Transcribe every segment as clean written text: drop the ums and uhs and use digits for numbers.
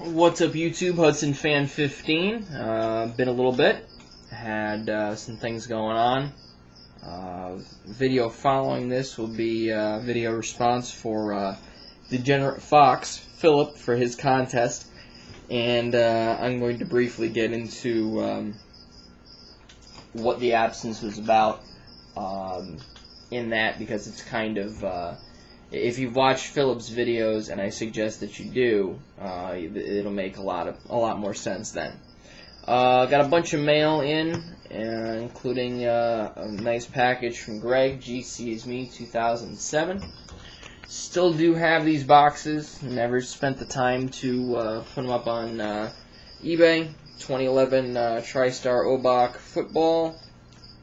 What's up, YouTube? Hudson17. Been a little bit. Had some things going on. Video following this will be video response for Degenerate Fox, Philip, for his contest. And I'm going to briefly get into what the absence was about in that, because it's kind of... if you've watched Philip's videos, and I suggest that you do, it'll make a lot more sense then. Got a bunch of mail in, including a nice package from Greg, gcisme20007. Still do have these boxes. Never spent the time to put them up on eBay. 2011 TriStar Obach football,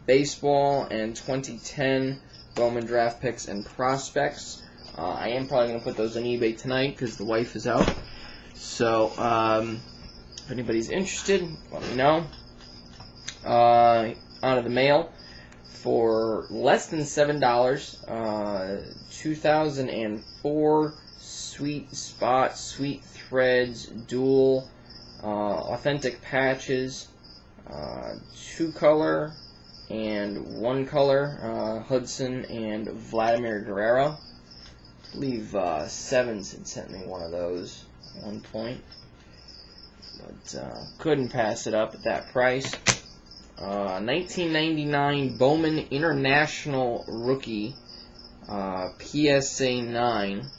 baseball, and 2010 Bowman draft picks and prospects. I am probably going to put those on eBay tonight because the wife is out. So, if anybody's interested, let me know. Onto the mail for less than $7. 2004 Sweet Spot, Sweet Threads, dual, authentic patches, 2-color and 1-color, Hudson and Vladimir Guerrero. I believe Sevens had sent me one of those at one point, but couldn't pass it up at that price. 1999 Bowman International Rookie, PSA 9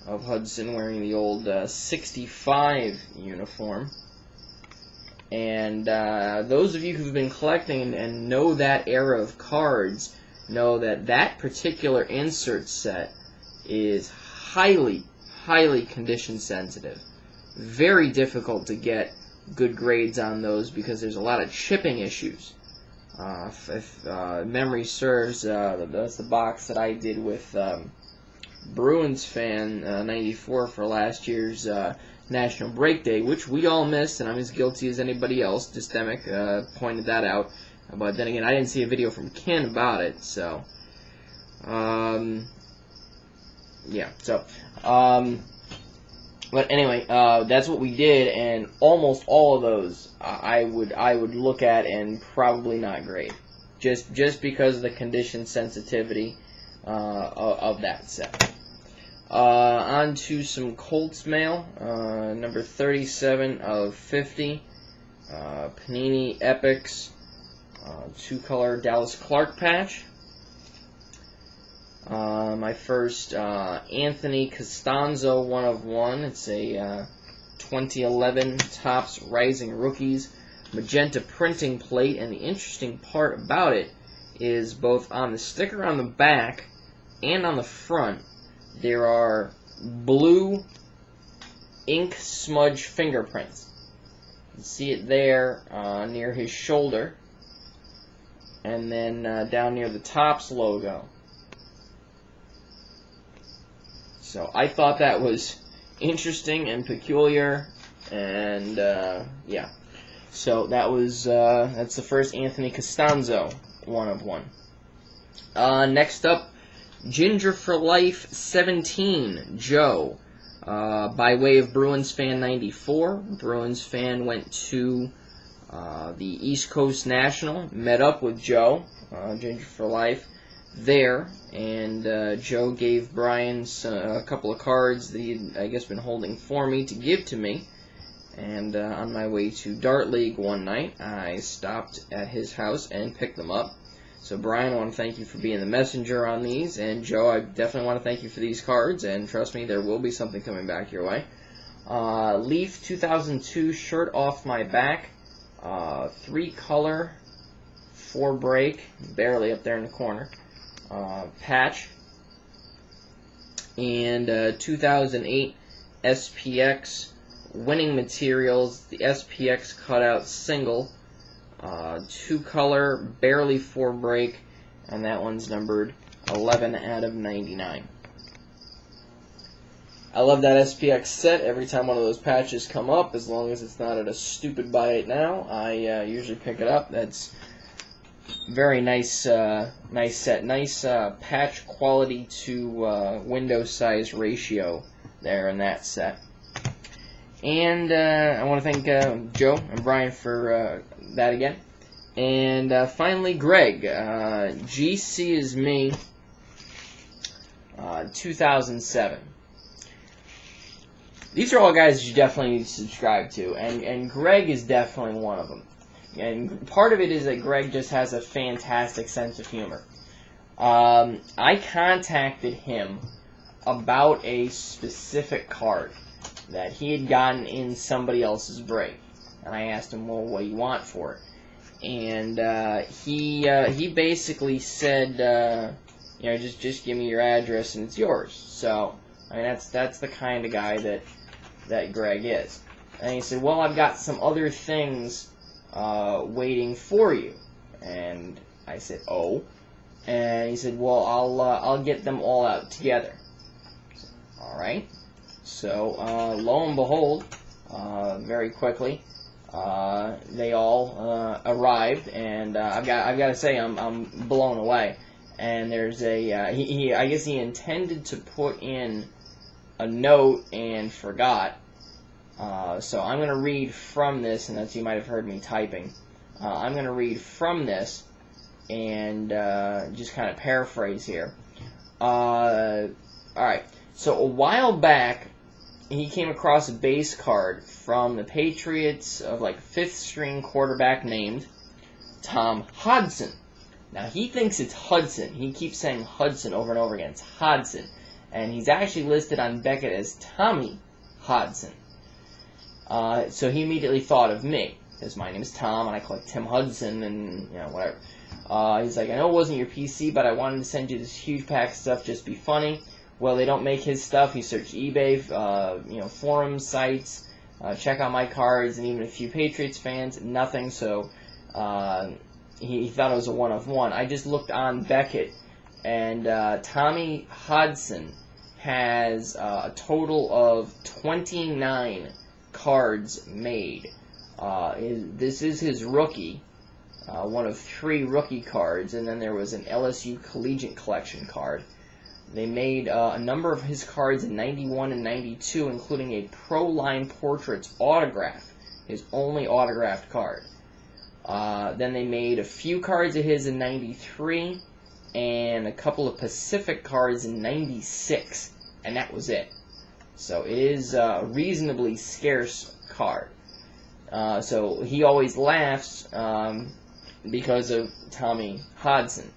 of Hudson, wearing the old 65 uniform. And those of you who've been collecting and know that era of cards know that that particular insert set is highly condition sensitive. Very difficult to get good grades on those because there's a lot of chipping issues. If memory serves, that's the box that I did with Bruins Fan 94 for last year's National Break Day, which we all missed, and I'm as guilty as anybody else. Dystemic pointed that out. But then again, I didn't see a video from Ken about it, so... yeah, so, but anyway, that's what we did, and almost all of those I would look at and probably not grade, just because of the condition sensitivity of that set. On to some Colts mail, number 37 of 50, Panini Epics, 2-color Dallas Clark patch. My first Anthony Costanzo 1 of 1. It's a 2011 Topps Rising Rookies magenta printing plate, and the interesting part about it is both on the sticker on the back and on the front there are blue ink smudge fingerprints. You can see it there near his shoulder, and then down near the Topps logo. So I thought that was interesting and peculiar, and yeah. So that was that's the first Anthony Costanzo 1 of 1. Next up, ginger4life17, Joe, by way of Bruins Fan 94. Bruins Fan went to the East Coast National, met up with Joe, Ginger4life, there, and Joe gave Brian a couple of cards that he'd, I guess, been holding for me to give to me. And on my way to Dart League one night, I stopped at his house and picked them up. So Brian, I want to thank you for being the messenger on these, and Joe, I definitely want to thank you for these cards, and trust me, there will be something coming back your way. Leaf 2002 Shirt Off My Back, 3-color, 4-break, barely up there in the corner, patch, and 2008 SPX Winning Materials, the SPX cutout single, 2-color, barely 4-break, and that one's numbered 11 out of 99. I love that SPX set. Every time one of those patches come up, as long as it's not at a stupid buy it now, I usually pick it up. That's very nice, nice set. Nice patch quality to window size ratio there in that set. And I want to thank Joe and Brian for that again. And finally, Greg, gcisme20007. These are all guys you definitely need to subscribe to, and Greg is definitely one of them. And part of it is that Greg just has a fantastic sense of humor. I contacted him about a specific card that he had gotten in somebody else's break, and I asked him, well, what do you want for it? And he basically said, you know, just give me your address and it's yours. So I mean, that's the kind of guy that Greg is. And he said, well, I've got some other things waiting for you. And I said, oh. And he said, well, I'll get them all out together. All right. So lo and behold, very quickly, they all arrived, and I've got to say I'm blown away. And there's a I guess he intended to put in a note and forgot. So I'm going to read from this, and that's, you might have heard me typing. I'm going to read from this and just kind of paraphrase here. Alright, so a while back, he came across a base card from the Patriots of like 5th string quarterback named Tom Hodson. Now, he thinks it's Hudson. He keeps saying Hudson over and over again. It's Hodson. And he's actually listed on Beckett as Tommy Hodson. So he immediately thought of me, because my name is Tom, and I collect Tim Hudson, and, you know, whatever. He's like, I know it wasn't your PC, but I wanted to send you this huge pack of stuff, just be funny. Well, they don't make his stuff. He searched eBay, you know, forum sites, check out my cards, and even a few Patriots fans, nothing, so he thought it was a one-of-one. I just looked on Beckett, and Tommy Hodson has a total of 29 cards made. This is his rookie, one of 3 rookie cards, and then there was an LSU Collegiate Collection card. They made a number of his cards in 91 and 92, including a Pro Line Portraits autograph, his only autographed card. Then they made a few cards of his in 93, and a couple of Pacific cards in 96, and that was it. So it is a reasonably scarce card. So he always laughs because of Tommy Hodson.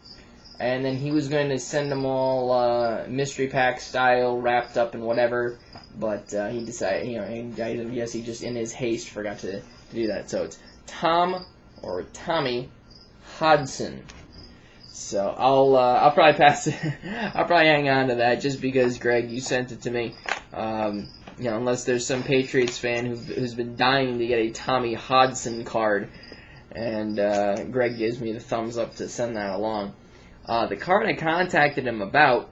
And then he was going to send them all mystery pack style, wrapped up in whatever, but he decided, you know, I guess he just in his haste forgot to do that. So it's Tom or Tommy Hodson. So I'll probably pass it. I'll probably hang on to that just because, Greg, you sent it to me. You know, unless there's some Patriots fan who's been dying to get a Tommy Hodson card, and Greg gives me the thumbs up to send that along. The card I contacted him about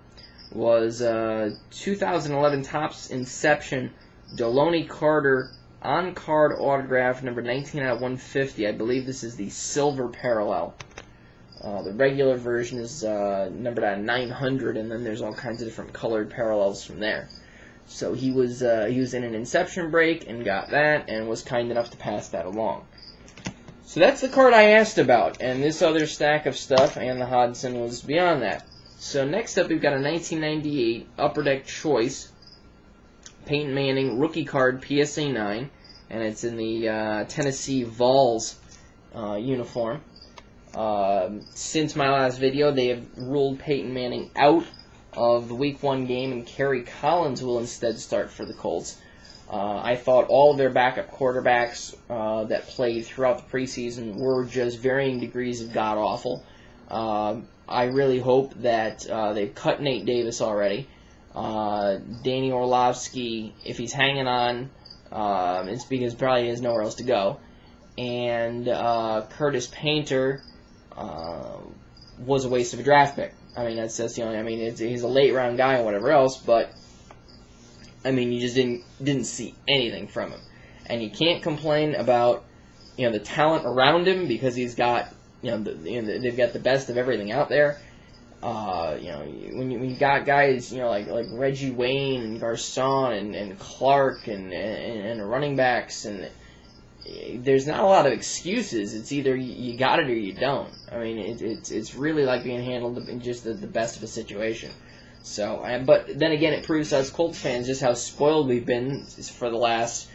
was 2011 Topps Inception Deloney Carter on-card autograph number 19 out of 150. I believe this is the silver parallel. The regular version is numbered at 900, and then there's all kinds of different colored parallels from there. So he was in an Inception break and got that, and was kind enough to pass that along. So that's the card I asked about, and this other stack of stuff and the Hodson was beyond that. So next up, we've got a 1998 Upper Deck Choice Peyton Manning rookie card PSA 9, and it's in the Tennessee Vols uniform. Since my last video, they have ruled Peyton Manning out of the Week 1 game, and Kerry Collins will instead start for the Colts. I thought all of their backup quarterbacks that played throughout the preseason were just varying degrees of god-awful. I really hope that they've cut Nate Davis already. Danny Orlovsky, if he's hanging on, it's because probably he has nowhere else to go. And Curtis Painter was a waste of a draft pick. I mean, that's the only. I mean, he's a late round guy and whatever else, but I mean, you just didn't see anything from him, and you can't complain about, you know, the talent around him because he's got, you know, they've got the best of everything out there. When you got guys, like Reggie Wayne and Garcon and Clark and running backs, and there's not a lot of excuses. It's either you got it or you don't. I mean, it's really like being handled in just the best of a situation. So, but then again, it proves to us Colts fans just how spoiled we've been for the last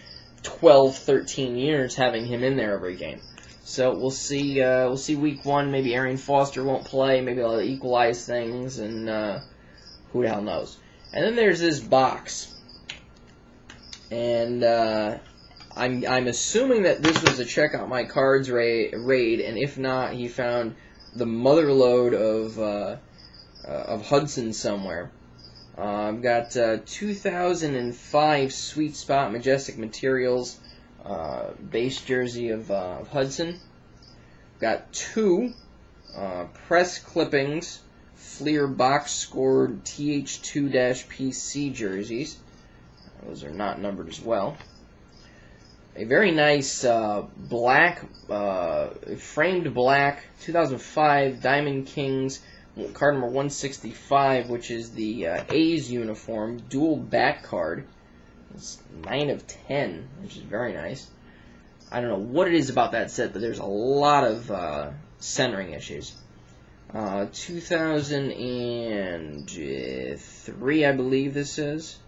12, 13 years having him in there every game. So we'll see. We'll see week 1. Maybe Arian Foster won't play. Maybe they'll equalize things, and who the hell knows. And then there's this box, and I'm assuming that this was a check out my cards raid, and if not, he found the mother load of Hudson somewhere. I've got 2005 Sweet Spot Majestic Materials base jersey of Hudson. Got 2 press clippings Fleer box scored TH2-PC jerseys. Those are not numbered as well. A very nice black, framed black 2005 Diamond Kings card number 165, which is the A's uniform, dual back card. It's 9 of 10, which is very nice. I don't know what it is about that set, but there's a lot of centering issues. 2003, I believe this is.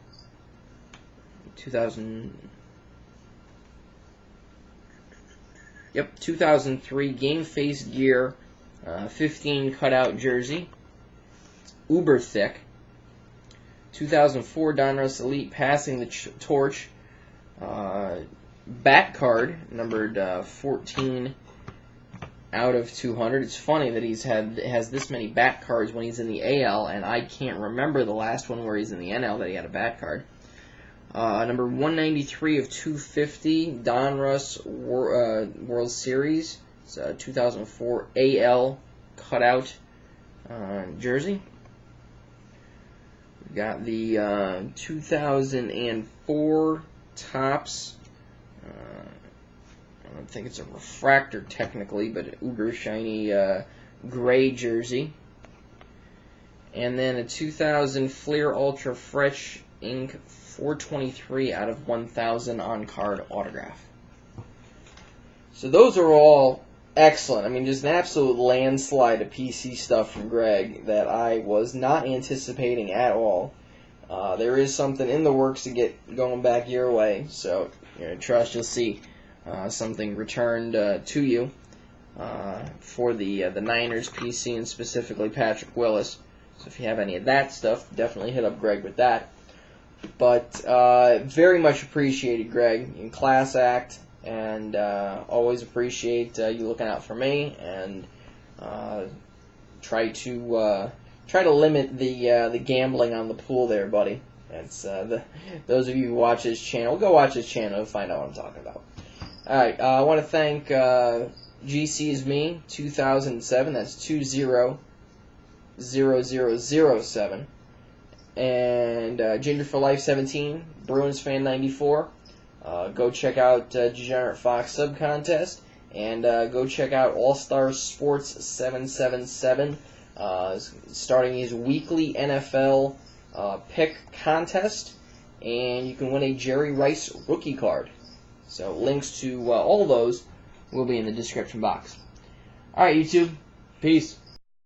2003 Game Face Gear 15 cutout jersey. It's uber thick. 2004 Donruss Elite Passing the Torch back card numbered 14 out of 200. It's funny that has this many back cards when he's in the AL, and I can't remember the last one where he's in the NL that he had a back card. Number 193 of 250 Donruss World Series. It's a 2004 AL cutout jersey. We've got the 2004 Topps. I don't think it's a refractor technically, but uber shiny gray jersey. And then a 2000 Fleer Ultra Fresh Ink 423 out of 1000 on card autograph. So those are all excellent. I mean, just an absolute landslide of PC stuff from Greg that I was not anticipating at all. There is something in the works to get going back your way, so trust you'll see something returned to you for the Niners PC and specifically Patrick Willis. So if you have any of that stuff, definitely hit up Greg with that. But very much appreciated, Greg, in class act, and always appreciate you looking out for me, and try to limit the gambling on the pool there, buddy. That's those of you who watch this channel, go watch this channel and find out what I'm talking about. All right, I want to thank gcisme20007. That's 200007. And ginger4life17, Bruins fan 94. Go check out Degenerate Fox Sub Contest, and go check out All Star Sports 777, starting his weekly NFL pick contest, and you can win a Jerry Rice rookie card. So links to all those will be in the description box. All right, YouTube, peace.